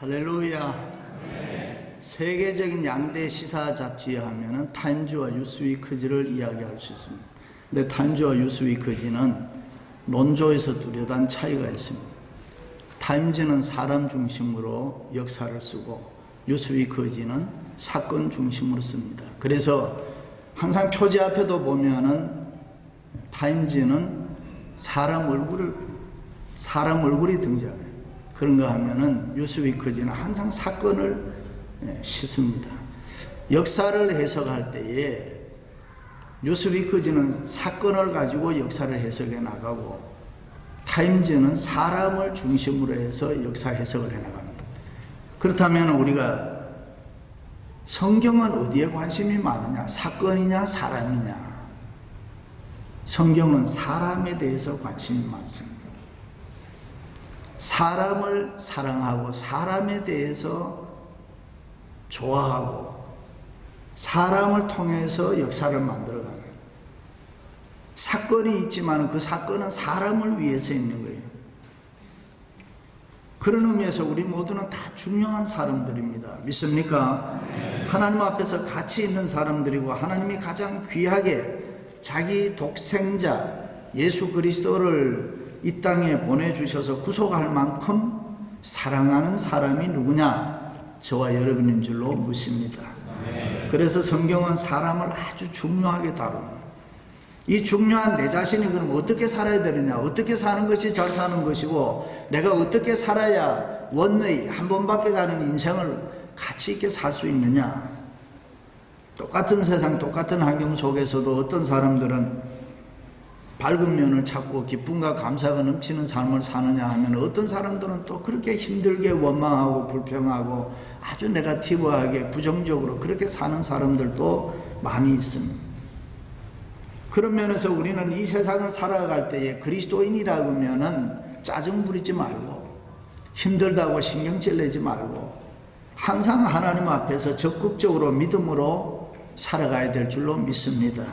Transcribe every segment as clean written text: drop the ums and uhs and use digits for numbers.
할렐루야. 세계적인 양대 시사 잡지에 하면은 타임즈와 뉴스위크지를 이야기할 수 있습니다. 근데 타임즈와 뉴스위크지는 논조에서 뚜렷한 차이가 있습니다. 타임즈는 사람 중심으로 역사를 쓰고 뉴스위크지는 사건 중심으로 씁니다. 그래서 항상 표지 앞에도 보면은 타임즈는 사람 얼굴이 등장해요. 그런가 하면은 뉴스위크지는 항상 사건을 싣습니다. 역사를 해석할 때에 뉴스위크지는 사건을 가지고 역사를 해석해 나가고 타임즈는 사람을 중심으로 해서 역사 해석을 해 나갑니다. 그렇다면 우리가 성경은 어디에 관심이 많으냐? 사건이냐 사람이냐? 성경은 사람에 대해서 관심이 많습니다. 사람을 사랑하고 사람에 대해서 좋아하고 사람을 통해서 역사를 만들어가는 사건이 있지만 그 사건은 사람을 위해서 있는 거예요. 그런 의미에서 우리 모두는 다 중요한 사람들입니다. 믿습니까? 하나님 앞에서 가치 있는 사람들이고 하나님이 가장 귀하게 자기 독생자 예수 그리스도를 이 땅에 보내주셔서 구속할 만큼 사랑하는 사람이 누구냐? 저와 여러분인 줄로 묻습니다. 그래서 성경은 사람을 아주 중요하게 다룹니다. 이 중요한 내 자신이 그럼 어떻게 살아야 되느냐? 어떻게 사는 것이 잘 사는 것이고 내가 어떻게 살아야 원의 한 번밖에 가는 인생을 가치 있게 살 수 있느냐? 똑같은 세상 똑같은 환경 속에서도 어떤 사람들은 밝은 면을 찾고 기쁨과 감사가 넘치는 삶을 사느냐 하면 어떤 사람들은 또 그렇게 힘들게 원망하고 불평하고 아주 네거티브하게 부정적으로 그렇게 사는 사람들도 많이 있습니다. 그런 면에서 우리는 이 세상을 살아갈 때에 그리스도인이라고 하면은 짜증 부리지 말고 힘들다고 신경질 내지 말고 항상 하나님 앞에서 적극적으로 믿음으로 살아가야 될 줄로 믿습니다.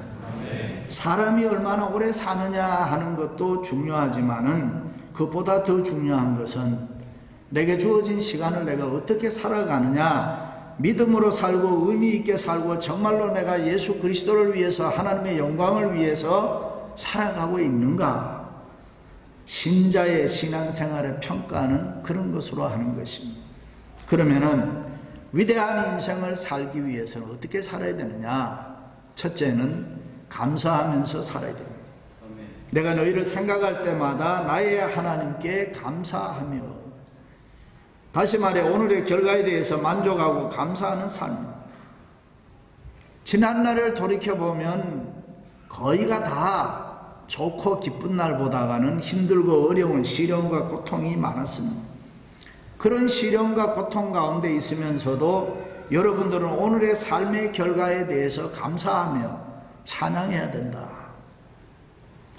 사람이 얼마나 오래 사느냐 하는 것도 중요하지만은 그것보다 더 중요한 것은 내게 주어진 시간을 내가 어떻게 살아가느냐, 믿음으로 살고 의미 있게 살고 정말로 내가 예수 그리스도를 위해서 하나님의 영광을 위해서 살아가고 있는가, 신자의 신앙생활의 평가는 그런 것으로 하는 것입니다. 그러면은 위대한 인생을 살기 위해서는 어떻게 살아야 되느냐? 첫째는 감사하면서 살아야 됩니다. 내가 너희를 생각할 때마다 나의 하나님께 감사하며, 다시 말해 오늘의 결과에 대해서 만족하고 감사하는 삶. 지난날을 돌이켜보면 거의가 다 좋고 기쁜 날보다는 힘들고 어려운 시련과 고통이 많았습니다. 그런 시련과 고통 가운데 있으면서도 여러분들은 오늘의 삶의 결과에 대해서 감사하며 찬양해야 된다.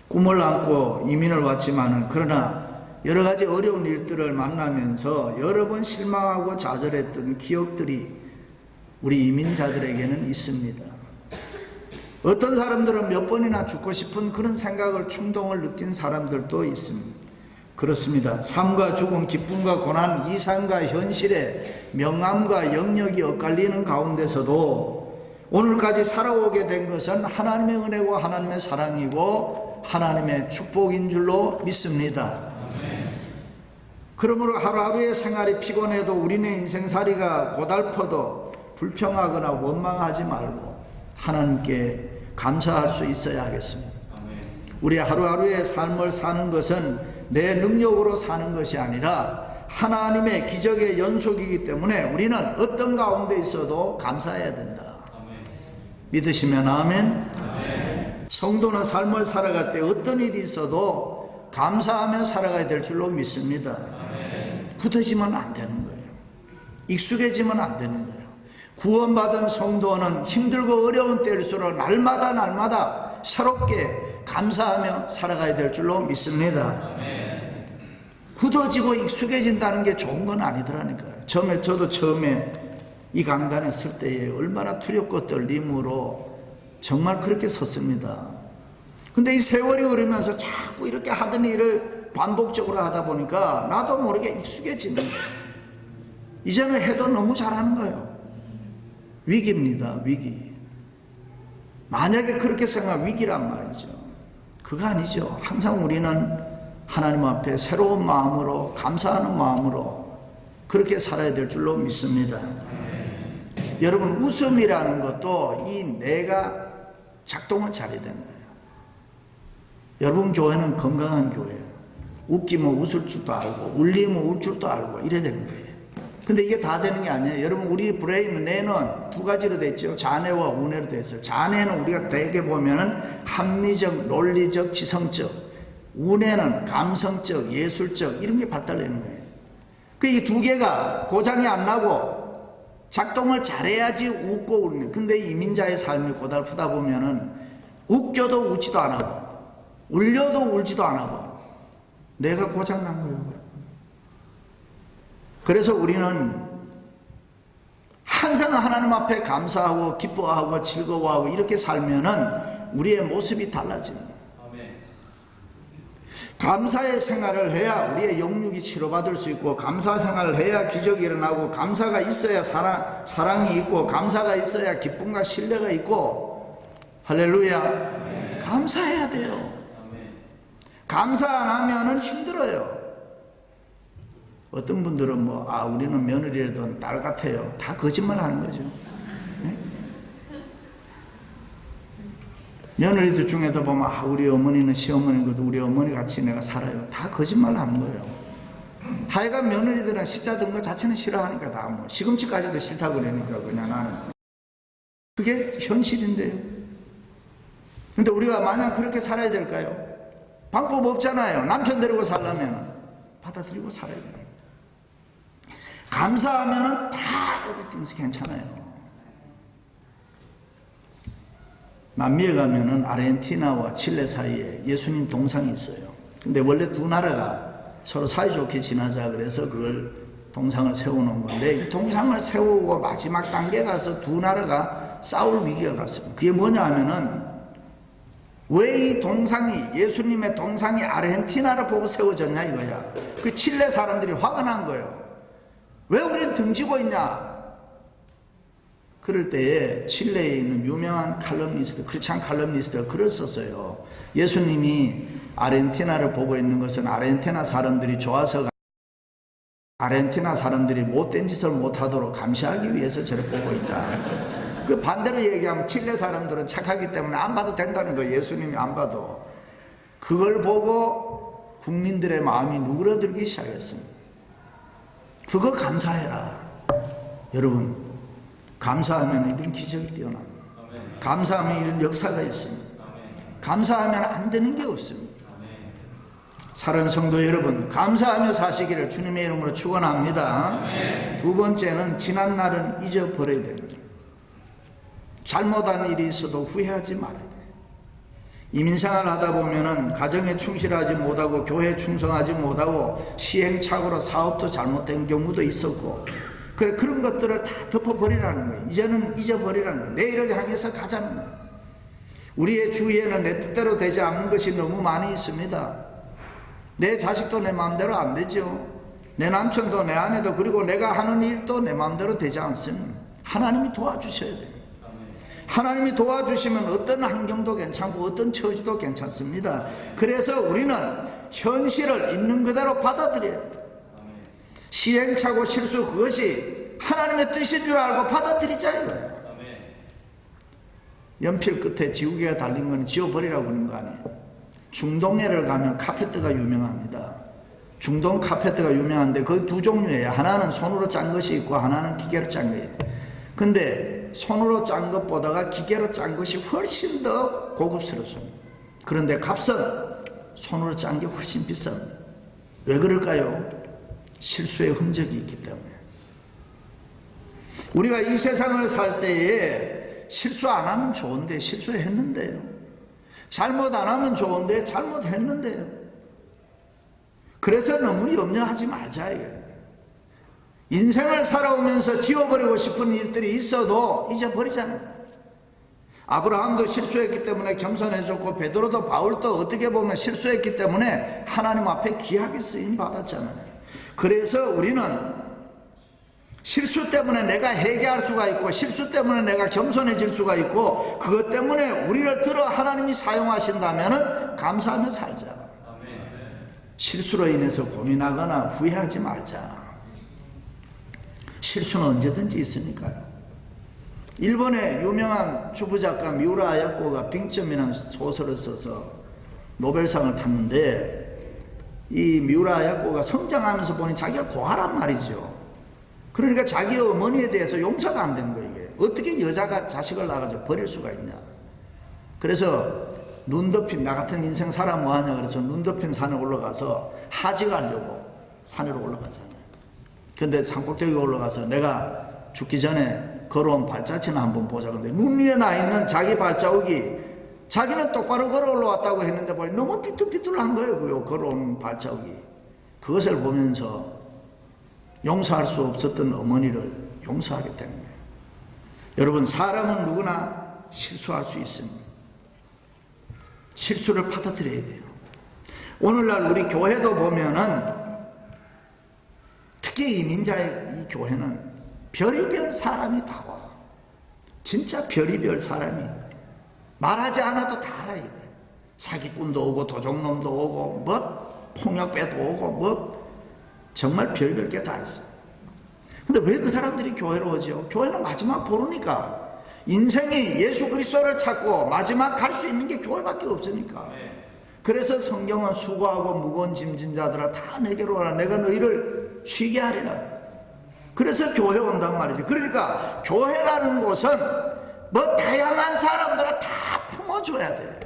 꿈을 안고 이민을 왔지만은 그러나 여러 가지 어려운 일들을 만나면서 여러 번 실망하고 좌절했던 기억들이 우리 이민자들에게는 있습니다. 어떤 사람들은 몇 번이나 죽고 싶은 그런 생각을 충동을 느낀 사람들도 있습니다. 그렇습니다. 삶과 죽음, 기쁨과 고난, 이상과 현실의 명암과 영역이 엇갈리는 가운데서도 오늘까지 살아오게 된 것은 하나님의 은혜고 하나님의 사랑이고 하나님의 축복인 줄로 믿습니다. 그러므로 하루하루의 생활이 피곤해도 우리네 인생살이가 고달퍼도 불평하거나 원망하지 말고 하나님께 감사할 수 있어야 하겠습니다. 우리 하루하루의 삶을 사는 것은 내 능력으로 사는 것이 아니라 하나님의 기적의 연속이기 때문에 우리는 어떤 가운데 있어도 감사해야 된다. 믿으시면 아멘. 성도는 삶을 살아갈 때 어떤 일이 있어도 감사하며 살아가야 될 줄로 믿습니다. 굳어지면 안 되는 거예요. 익숙해지면 안 되는 거예요. 구원받은 성도는 힘들고 어려운 때일수록 날마다 새롭게 감사하며 살아가야 될 줄로 믿습니다. 굳어지고 익숙해진다는 게 좋은 건 아니더라니까요. 저도 처음에 이 강단에 설 때에 얼마나 두렵고 떨림으로 정말 그렇게 섰습니다. 근데 이 세월이 흐르면서 자꾸 이렇게 하던 일을 반복적으로 하다 보니까 나도 모르게 익숙해지는 거예요. 이제는 해도 너무 잘하는 거예요. 위기입니다. 위기. 만약에 그렇게 생각하면 위기란 말이죠. 그거 아니죠. 항상 우리는 하나님 앞에 새로운 마음으로, 감사하는 마음으로 그렇게 살아야 될 줄로 믿습니다. 여러분, 웃음이라는 것도 이 뇌가 작동을 잘해야 되는 거예요. 여러분 교회는 건강한 교회예요. 웃기면 웃을 줄도 알고 울리면 울 줄도 알고 이래야 되는 거예요. 근데 이게 다 되는 게 아니에요. 여러분, 우리 브레인, 뇌는 두 가지로 되어 있죠. 자뇌와 우뇌로 되어 있어요. 자뇌는 우리가 대개 보면은 합리적, 논리적, 지성적, 우뇌는 감성적, 예술적 이런 게 발달되는 거예요. 이 두 개가 고장이 안 나고 작동을 잘해야지 웃고 울는. 근데 이민자의 삶이 고달프다 보면은 웃겨도 웃지도 안 하고 울려도 울지도 안 하고 내가 고장 난 거예요. 그래서 우리는 항상 하나님 앞에 감사하고 기뻐하고 즐거워하고 이렇게 살면은 우리의 모습이 달라집니다. 감사의 생활을 해야 우리의 영육이 치료받을 수 있고, 감사 생활을 해야 기적이 일어나고, 감사가 있어야 사랑이 있고, 감사가 있어야 기쁨과 신뢰가 있고. 할렐루야. 감사해야 돼요. 감사 안 하면은 힘들어요. 어떤 분들은 우리는 며느리라도 딸 같아요. 다 거짓말 하는 거죠. 네? 며느리들 중에도 보면 우리 어머니는 시어머니거든, 우리 어머니 같이 내가 살아요. 다 거짓말 하는 거예요. 하여간 며느리들은 시자 든 거 자체는 싫어하니까 다 시금치까지도 싫다고 그러니까 그냥 나는. 그게 현실인데요. 근데 우리가 마냥 그렇게 살아야 될까요? 방법 없잖아요. 남편 데리고 살려면 받아들이고 살아야 돼요. 감사하면은 다 everything's 괜찮아요. 남미에 가면은 아르헨티나와 칠레 사이에 예수님 동상이 있어요. 근데 원래 두 나라가 서로 사이좋게 지나자 그래서 그걸 동상을 세워놓은 건데, 이 동상을 세우고 마지막 단계 가서 두 나라가 싸울 위기가 갔습니다. 그게 뭐냐 하면은, 왜 이 동상이, 예수님의 동상이 아르헨티나를 보고 세워졌냐 이거야. 그 칠레 사람들이 화가 난 거예요. 왜 우리는 등지고 있냐? 그럴 때에 칠레에 있는 유명한 칼럼니스트, 크리스찬 칼럼니스트가 글을 썼어요. 예수님이 아르헨티나를 보고 있는 것은 아르헨티나 사람들이 좋아서, 아르헨티나 사람들이 못된 짓을 못하도록 감시하기 위해서 저를 보고 있다. 그 반대로 얘기하면 칠레 사람들은 착하기 때문에 안 봐도 된다는 거예요. 예수님이 안 봐도. 그걸 보고 국민들의 마음이 누그러들기 시작했습니다. 그거 감사해라. 여러분, 감사하면 이런 기적이 뛰어납니다. 감사하면 이런 역사가 있습니다. 감사하면 안 되는 게 없습니다. 사랑하는 성도 여러분, 감사하며 사시기를 주님의 이름으로 축원합니다. 두 번째는 지난 날은 잊어버려야 됩니다. 잘못한 일이 있어도 후회하지 말아야 돼요. 이민생활을 하다 보면은 가정에 충실하지 못하고 교회에 충성하지 못하고 시행착오로 사업도 잘못된 경우도 있었고, 그런 것들을 다 덮어버리라는 거예요. 이제는 잊어버리라는 거예요. 내일을 향해서 가자는 거예요. 우리의 주위에는 내 뜻대로 되지 않는 것이 너무 많이 있습니다. 내 자식도 내 마음대로 안 되죠. 내 남편도 내 아내도, 그리고 내가 하는 일도 내 마음대로 되지 않습니다. 하나님이 도와주셔야 돼요. 하나님이 도와주시면 어떤 환경도 괜찮고 어떤 처지도 괜찮습니다. 그래서 우리는 현실을 있는 그대로 받아들여야 돼요. 시행착오 실수, 그것이 하나님의 뜻인 줄 알고 받아들이자 이거예요. 연필 끝에 지우개가 달린 건 지워버리라고 그러는 거 아니에요. 중동해를 가면 카페트가 유명합니다. 중동 카페트가 유명한데 그 두 종류예요. 하나는 손으로 짠 것이 있고 하나는 기계로 짠 거예요. 근데 손으로 짠 것보다가 기계로 짠 것이 훨씬 더 고급스럽습니다. 그런데 값은 손으로 짠 게 훨씬 비쌉니다. 왜 그럴까요? 실수의 흔적이 있기 때문에. 우리가 이 세상을 살 때에 실수 안 하면 좋은데 실수했는데요. 잘못 안 하면 좋은데 잘못했는데요. 그래서 너무 염려하지 말자 이거예요. 인생을 살아오면서 지워버리고 싶은 일들이 있어도 잊어버리잖아요. 아브라함도 실수했기 때문에 겸손해졌고, 베드로도 바울도 어떻게 보면 실수했기 때문에 하나님 앞에 귀하게 쓰임 받았잖아요. 그래서 우리는 실수 때문에 내가 회개할 수가 있고, 실수 때문에 내가 겸손해질 수가 있고, 그것 때문에 우리를 들어 하나님이 사용하신다면 감사하며 살자. 실수로 인해서 고민하거나 후회하지 말자. 실수는 언제든지 있으니까요. 일본의 유명한 주부작가 미우라 아야코가 빙점이라는 소설을 써서 노벨상을 탔는데, 이 미우라 아야코가 성장하면서 보니 자기가 고아란 말이죠. 그러니까 자기 어머니에 대해서 용서가 안 되는 거예요. 이게. 어떻게 여자가 자식을 낳아가지고 버릴 수가 있냐. 그래서 눈 덮인, 나 같은 인생 살아 뭐하냐 그래서 눈 덮인 산에 올라가서 하직하려고 산으로 올라가잖아요. 근데 산꼭대기에 올라가서 내가 죽기 전에 걸어온 발자취나 한번 보자. 근데 눈 위에 나 있는 자기 발자국이, 자기는 똑바로 걸어 올라왔다고 했는데 보니 너무 삐뚤삐뚤한 거예요. 그 걸어온 발자국이. 그것을 보면서 용서할 수 없었던 어머니를 용서하게 된 거예요. 여러분, 사람은 누구나 실수할 수 있습니다. 실수를 받아들여야 돼요. 오늘날 우리 교회도 보면은, 특히 이민자의 이 교회는 별의별 사람이 다 와. 진짜 별의별 사람이. 말하지 않아도 다 알아야 돼. 사기꾼도 오고, 도적놈도 오고, 뭐 폭력배도 오고, 뭐 정말 별별 게 다 있어요. 근데 왜 그 사람들이 교회로 오죠? 교회는 마지막 보루니까. 인생이 예수 그리스도를 찾고 마지막 갈 수 있는 게 교회밖에 없으니까. 그래서 성경은 수고하고 무거운 짐진 자들아 다 내게로 오라, 내가 너희를 쉬게 하리라. 그래서 교회 온단 말이죠. 그러니까 교회라는 곳은 뭐 다양한 사람들을 다 품어줘야 돼.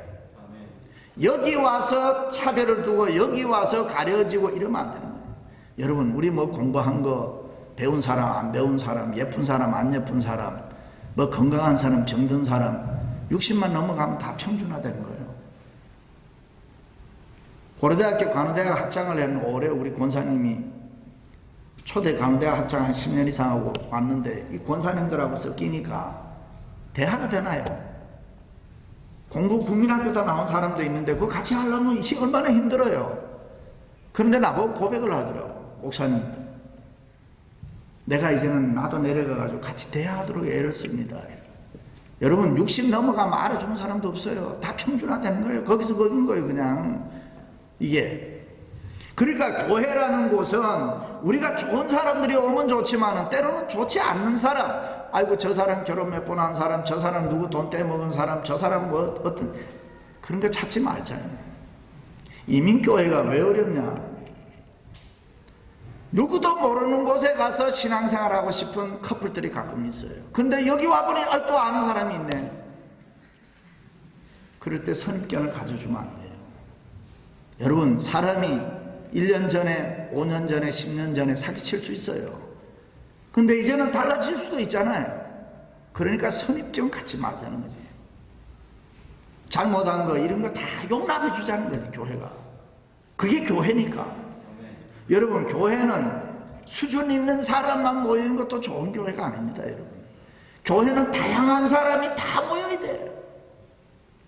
여기 와서 차별을 두고 여기 와서 가려지고 이러면 안 되는 거예요. 여러분, 우리 뭐 공부한 거 배운 사람 안 배운 사람, 예쁜 사람 안 예쁜 사람, 뭐 건강한 사람 병든 사람, 60만 넘어가면 다 평준화되는 거예요. 고려대학교 간호대학 학장을 했는 올해 우리 권사님이 초대 간호대학 학장 한 10년 이상 하고 왔는데, 이 권사님들하고 섞이니까 대화가 되나요? 공부 국민학교 다 나온 사람도 있는데 그거 같이 하려면 얼마나 힘들어요. 그런데 나보고 고백을 하더라고. 목사님, 내가 이제는 나도 내려가가지고 같이 대화하도록 애를 씁니다. 여러분, 60 넘어가면 알아주는 사람도 없어요. 다 평준화되는 거예요. 거기서 거긴 거예요, 그냥. 이게. 그러니까 교회라는 곳은 우리가 좋은 사람들이 오면 좋지만은 때로는 좋지 않는 사람, 아이고 저 사람 결혼 몇 번 한 사람, 저 사람 누구 돈 떼먹은 사람, 저 사람 뭐 어떤 그런 거 찾지 말자요. 이민교회가 왜 어렵냐? 누구도 모르는 곳에 가서 신앙생활하고 싶은 커플들이 가끔 있어요. 근데 여기 와보니 또 아는 사람이 있네. 그럴 때 선입견을 가져주면 안 돼요. 여러분, 사람이 1년 전에, 5년 전에, 10년 전에 사기칠 수 있어요. 근데 이제는 달라질 수도 있잖아요. 그러니까 선입견 갖지 말자는 거지. 잘못한 거 이런 거 다 용납해 주자는 거지, 교회가. 그게 교회니까. 여러분, 교회는 수준 있는 사람만 모이는 것도 좋은 교회가 아닙니다, 여러분. 교회는 다양한 사람이 다 모여야 돼요.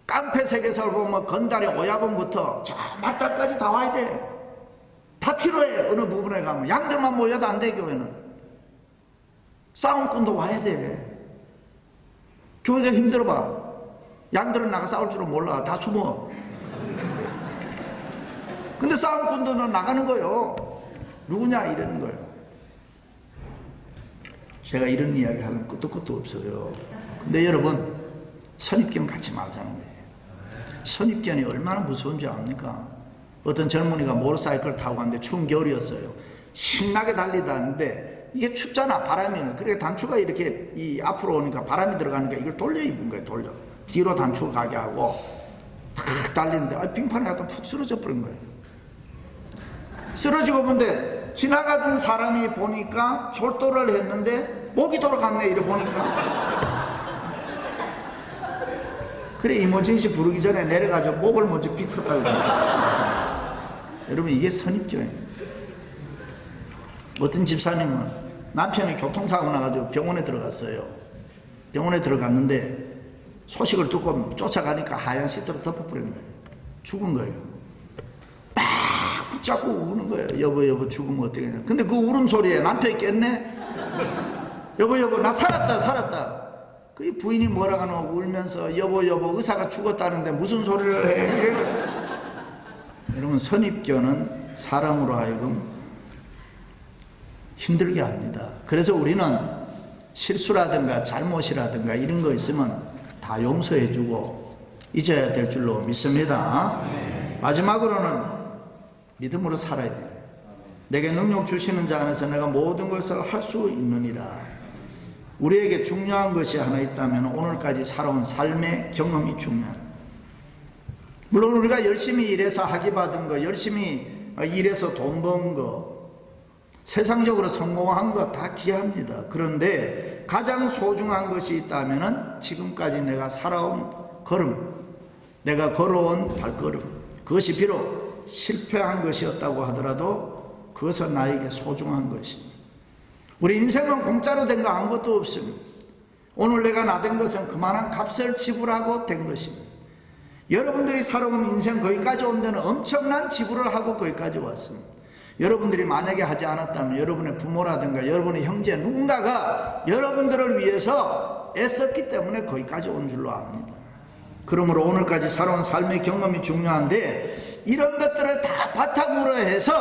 깡패 세계사를 보면 건달의 오야분부터 저 말단까지 다 와야 돼. 다 필요해. 어느 부분에 가면 양들만 모여도 안 돼. 교회는 싸움꾼도 와야 돼. 교회가 힘들어봐. 양들은 나가 싸울 줄은 몰라. 다 숨어. 근데 싸움꾼들은 나가는 거예요. 누구냐 이러는 거예요. 제가 이런 이야기 하면 끝도 끝도 없어요. 근데 여러분, 선입견 갖지 말자는 거예요. 선입견이 얼마나 무서운지 압니까? 어떤 젊은이가 모터사이클 타고 갔는데 추운 겨울이었어요. 신나게 달리다는데 이게 춥잖아, 바람이. 그래 단추가 이렇게 이 앞으로 오니까 바람이 들어가니까 이걸 돌려 입은 거예요. 돌려 뒤로 단추가 가게 하고 탁 달리는데 빙판에 갔다 푹 쓰러져 버린 거예요. 쓰러지고 본데 지나가던 사람이 보니까 졸도를 했는데 목이 돌아갔네. 이래 보니까 그래 이모진씨 부르기 전에 내려가지고 목을 먼저 비틀었다고. 여러분, 이게 선입견이에요. 어떤 집사님은 남편이 교통사고 나가지고 병원에 들어갔어요. 병원에 들어갔는데 소식을 듣고 쫓아가니까 하얀 시트로 덮어버린 거예요. 죽은 거예요. 막 붙잡고 우는 거예요. 여보 여보 죽으면 어떻게 하냐. 근데 그 울음소리에 남편이 깼네. 여보 나 살았다. 그 부인이 뭐라 하노 울면서 여보 의사가 죽었다는데 무슨 소리를 해. 여러분 선입견은 사람으로 하여금 힘들게 합니다. 그래서 우리는 실수라든가 잘못이라든가 이런 거 있으면 다 용서해 주고 잊어야 될 줄로 믿습니다. 마지막으로는 믿음으로 살아야 돼요. 내게 능력 주시는 자 안에서 내가 모든 것을 할 수 있느니라. 우리에게 중요한 것이 하나 있다면 오늘까지 살아온 삶의 경험이 중요합니다. 물론 우리가 열심히 일해서 학위 받은 거, 열심히 일해서 돈 번 거, 세상적으로 성공한 거 다 귀합니다. 그런데 가장 소중한 것이 있다면 지금까지 내가 살아온 걸음, 내가 걸어온 발걸음, 그것이 비록 실패한 것이었다고 하더라도 그것은 나에게 소중한 것입니다. 우리 인생은 공짜로 된 거 아무것도 없습니다. 오늘 내가 나된 것은 그만한 값을 지불하고 된 것입니다. 여러분들이 살아온 인생 거기까지 온 데는 엄청난 지불을 하고 거기까지 왔습니다. 여러분들이 만약에 하지 않았다면 여러분의 부모라든가 여러분의 형제 누군가가 여러분들을 위해서 애썼기 때문에 거기까지 온 줄로 압니다. 그러므로 오늘까지 살아온 삶의 경험이 중요한데 이런 것들을 다 바탕으로 해서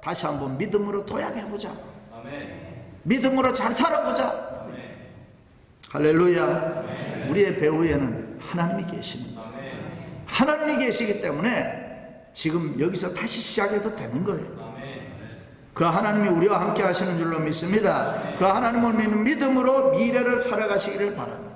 다시 한번 믿음으로 도약해보자. 믿음으로 잘 살아보자. 할렐루야. 우리의 배후에는 하나님이 계십니다. 하나님이 계시기 때문에 지금 여기서 다시 시작해도 되는 거예요. 그 하나님이 우리와 함께 하시는 줄로 믿습니다. 그 하나님을 믿는 믿음으로 미래를 살아가시기를 바랍니다.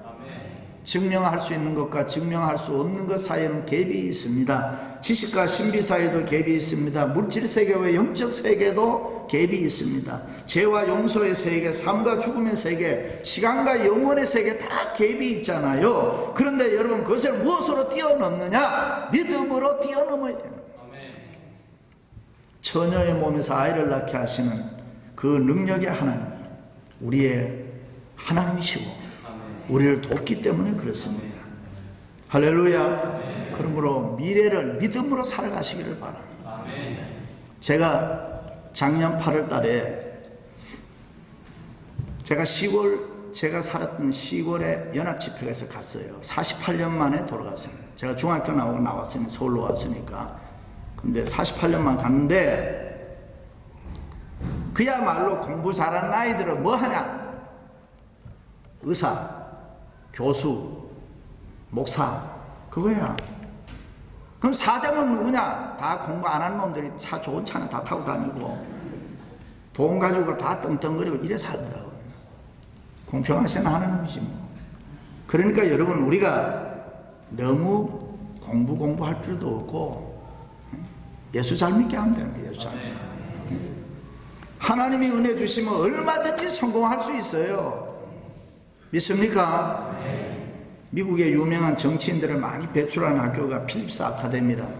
증명할 수 있는 것과 증명할 수 없는 것 사이에는 갭이 있습니다. 지식과 신비 사이에도 갭이 있습니다. 물질 세계와 영적 세계도 갭이 있습니다. 죄와 용서의 세계, 삶과 죽음의 세계, 시간과 영원의 세계 다 갭이 있잖아요. 그런데 여러분 그것을 무엇으로 뛰어넘느냐? 믿음으로 뛰어넘어야 됩니다. 처녀의 몸에서 아이를 낳게 하시는 그 능력의 하나님, 우리의 하나님이시고 우리를 돕기 때문에 그렇습니다. 할렐루야. 그러므로 미래를 믿음으로 살아가시기를 바랍니다. 제가 작년 8월 달에 제가 살았던 시골에 연합집회에서 갔어요. 48년 만에 돌아갔어요. 제가 중학교 나왔으니 서울로 왔으니까. 근데 48년만 갔는데 그야말로 공부 잘하는 아이들은 뭐 하냐? 의사, 교수, 목사, 그거야. 그럼 사장은 누구냐? 다 공부 안 하는 놈들이 차 좋은 차는 다 타고 다니고 돈 가지고 다 떵떵거리고 이래 살더라고요. 공평하신 하나님이지 뭐. 그러니까 여러분 우리가 너무 공부할 필요도 없고 예수 잘 믿게 하면 되는 거예요. 예수 잘 믿게. 하나님이 은혜 주시면 얼마든지 성공할 수 있어요. 믿습니까? 미국의 유명한 정치인들을 많이 배출하는 학교가 필립스 아카데미라는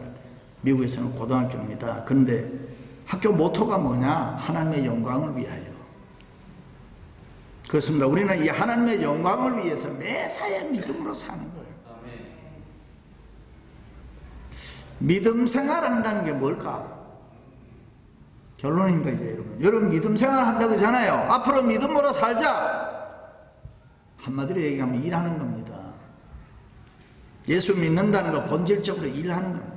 미국에서는 고등학교입니다. 그런데 학교 모토가 뭐냐? 하나님의 영광을 위하여. 그렇습니다. 우리는 이 하나님의 영광을 위해서 매사에 믿음으로 사는 거예요. 믿음 생활을 한다는 게 뭘까? 결론입니다. 이제 여러분 믿음 생활을 한다고 하잖아요. 앞으로 믿음으로 살자. 한마디로 얘기하면 일하는 겁니다. 예수 믿는다는 거 본질적으로 일하는 겁니다.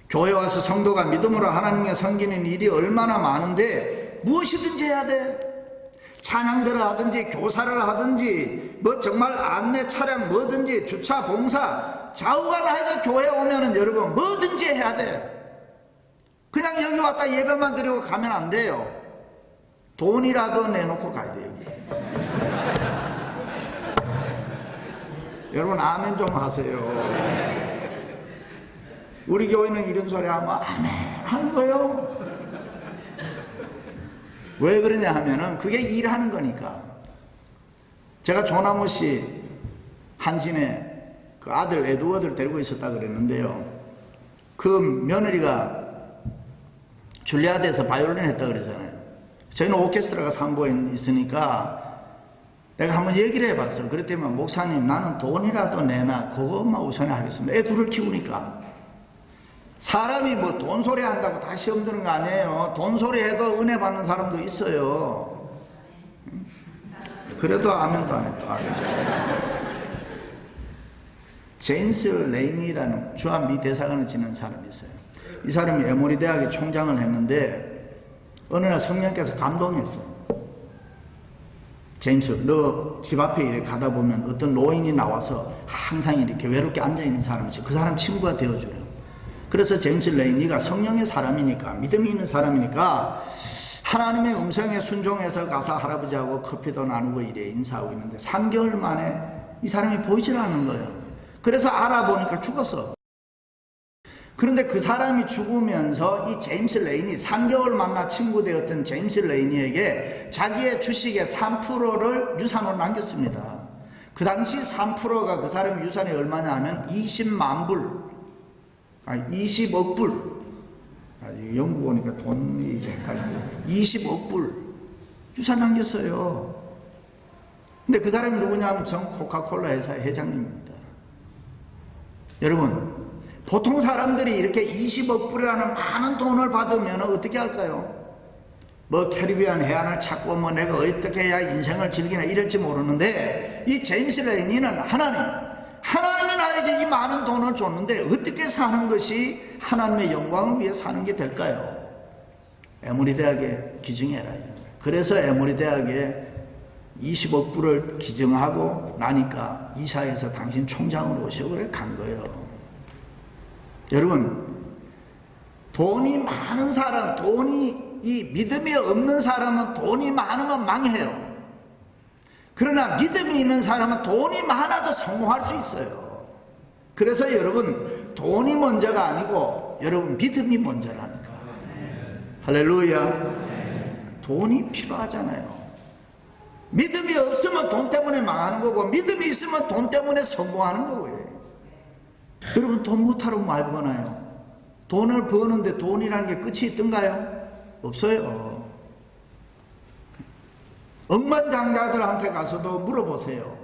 교회 와서 성도가 믿음으로 하나님께 섬기는 일이 얼마나 많은데 무엇이든지 해야 돼. 찬양들을 하든지 교사를 하든지 뭐 정말 안내 차량 뭐든지 주차 봉사 좌우가 나이가 교회에 오면은 여러분 뭐든지 해야 돼. 그냥 여기 왔다 예배만 드리고 가면 안 돼요. 돈이라도 내놓고 가야 돼요. 여기. 여러분 아멘 좀 하세요. 우리 교회는 이런 소리 하면 아멘 하는 거예요. 왜 그러냐 하면은 그게 일하는 거니까. 제가 조나무 씨 한진에 그 아들 에드워드를 데리고 있었다 그랬는데요. 그 며느리가 줄리아드에서 바이올린 했다 그러잖아요. 저희는 오케스트라가 상부에 있으니까 내가 한번 얘기를 해봤어요. 그랬더니 목사님 나는 돈이라도 내나 그것만 우선에 하겠습니다. 애 둘을 키우니까. 사람이 뭐 돈소리 한다고 다 시험 드는 거 아니에요. 돈소리 해도 은혜 받는 사람도 있어요. 그래도 아멘도 안 했다. 제임스 레인이라는 주한 미 대사관을 지낸 사람이 있어요. 이 사람이 에모리 대학의 총장을 했는데 어느 날 성령께서 감동했어. 제임스, 너 집 앞에 이렇게 가다 보면 어떤 노인이 나와서 항상 이렇게 외롭게 앉아있는 사람이 있어. 그 사람 친구가 되어주래요. 그래서 제임스 레인이가 성령의 사람이니까, 믿음이 있는 사람이니까 하나님의 음성에 순종해서 가서 할아버지하고 커피도 나누고 이래 인사하고 있는데 3개월 만에 이 사람이 보이질 않는 거예요. 그래서 알아보니까 죽었어. 그런데 그 사람이 죽으면서 이 제임스 레인이 3개월 만나 친구 되었던 제임스 레인이에게 자기의 주식의 3%를 유산으로 남겼습니다. 그 당시 3%가 그 사람의 유산이 얼마냐 하면 20만 불, 20억 불. 영국 오니까 돈이 헷갈리네. 20억 불 유산 남겼어요. 근데 그 사람이 누구냐면 전 코카콜라 회사의 회장님입니다. 여러분, 보통 사람들이 이렇게 20억 불이라는 많은 돈을 받으면 어떻게 할까요? 뭐 캐리비안 해안을 찾고 뭐 내가 어떻게 해야 인생을 즐기나 이럴지 모르는데 이 제임스 레인이는 하나님이 나에게 이 많은 돈을 줬는데 어떻게 사는 것이 하나님의 영광을 위해 사는 게 될까요? 에모리 대학에 기증해라. 그래서 에모리 대학에 20억 불을 기증하고 나니까 이사해서 당신 총장으로 오시고 그래 간 거예요. 여러분, 돈이 많은 사람, 이 믿음이 없는 사람은 돈이 많으면 망해요. 그러나 믿음이 있는 사람은 돈이 많아도 성공할 수 있어요. 그래서 여러분, 돈이 먼저가 아니고 여러분 믿음이 먼저라니까. 할렐루야. 돈이 필요하잖아요. 믿음이 없으면 돈 때문에 망하는 거고 믿음이 있으면 돈 때문에 성공하는 거고요. 여러분, 돈 못하러 많이 버나요? 돈을 버는데 돈이라는 게 끝이 있던가요? 없어요. 억만장자들한테 가서도 물어보세요.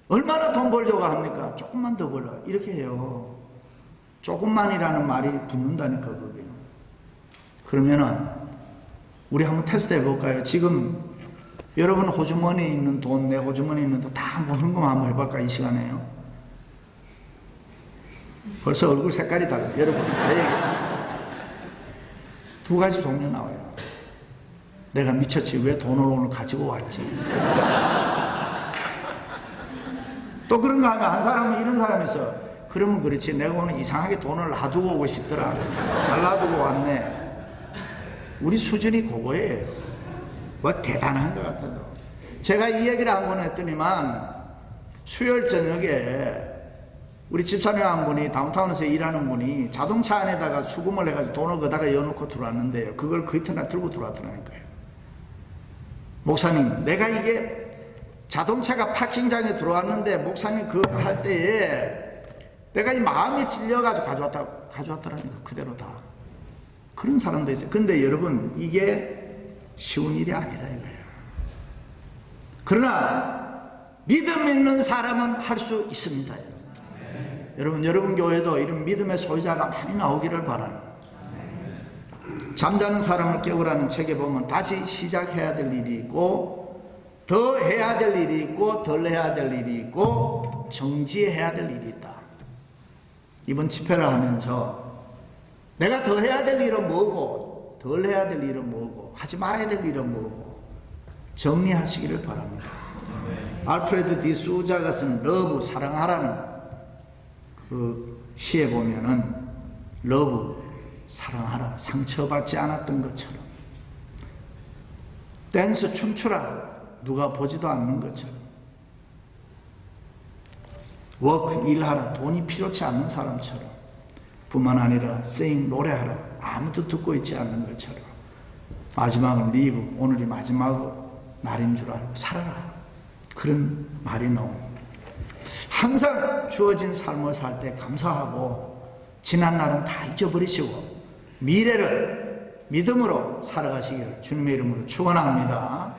얼마나 돈 벌려고 합니까? 조금만 더 벌려. 이렇게 해요. 조금만이라는 말이 붙는다니까, 그게. 그러면은, 우리 한번 테스트 해볼까요? 지금, 여러분 호주머니에 있는 돈, 내 호주머니에 있는 돈 다 한번 헌금 한번 해볼까, 이 시간에요? 벌써 얼굴 색깔이 달라요. 여러분, 두 가지 종류 나와요. 내가 미쳤지, 왜 돈을 오늘 가지고 왔지? 또 그런 거 하면 한 사람은 이런 사람이 있어. 그러면 그렇지, 내가 오늘 이상하게 돈을 놔두고 오고 싶더라. 잘 놔두고 왔네. 우리 수준이 그거예요. 뭐 대단한 것 같아도. 제가 이 얘기를 한 번 했더니만 수요일 저녁에 우리 집사님 한 분이 다운타운에서 일하는 분이 자동차 안에다가 수금을 해가지고 돈을 거다가 넣어놓고 들어왔는데요. 그걸 그 이튿날 들고 들어왔더라니까요. 목사님, 내가 이게 자동차가 파킹장에 들어왔는데 목사님 그거 할 때에 내가 이 마음이 찔려가지고 가져왔더라니까. 그대로 다. 그런 사람도 있어요. 근데 여러분, 이게 쉬운 일이 아니라 이거예요. 그러나 믿음 있는 사람은 할 수 있습니다. 여러분 교회도 이런 믿음의 소유자가 많이 나오기를 바라는. 잠자는 사람을 깨우라는 책에 보면 다시 시작해야 될 일이 있고, 더 해야 될 일이 있고, 덜 해야 될 일이 있고, 정지해야 될 일이 있다. 이번 집회를 하면서 내가 더 해야 될 일은 뭐고, 덜 해야 될 일은 뭐고, 하지 말아야 될 일은 뭐고, 정리하시기를 바랍니다. 알프레드 디 수자가 쓴 러브, 사랑하라는 그 시에 보면은 러브, 사랑하라, 상처받지 않았던 것처럼, 댄스, 춤추라, 누가 보지도 않는 것처럼, 워크, 일하라, 돈이 필요치 않는 사람처럼, 뿐만 아니라 sing, 노래하라, 아무도 듣고 있지 않는 것처럼, 마지막은 live, 오늘이 마지막 날인 줄 알고 살아라, 그런 말이 나옵니다. 항상 주어진 삶을 살 때 감사하고 지난 날은 다 잊어버리시고 미래를 믿음으로 살아가시기를 주님의 이름으로 축원합니다.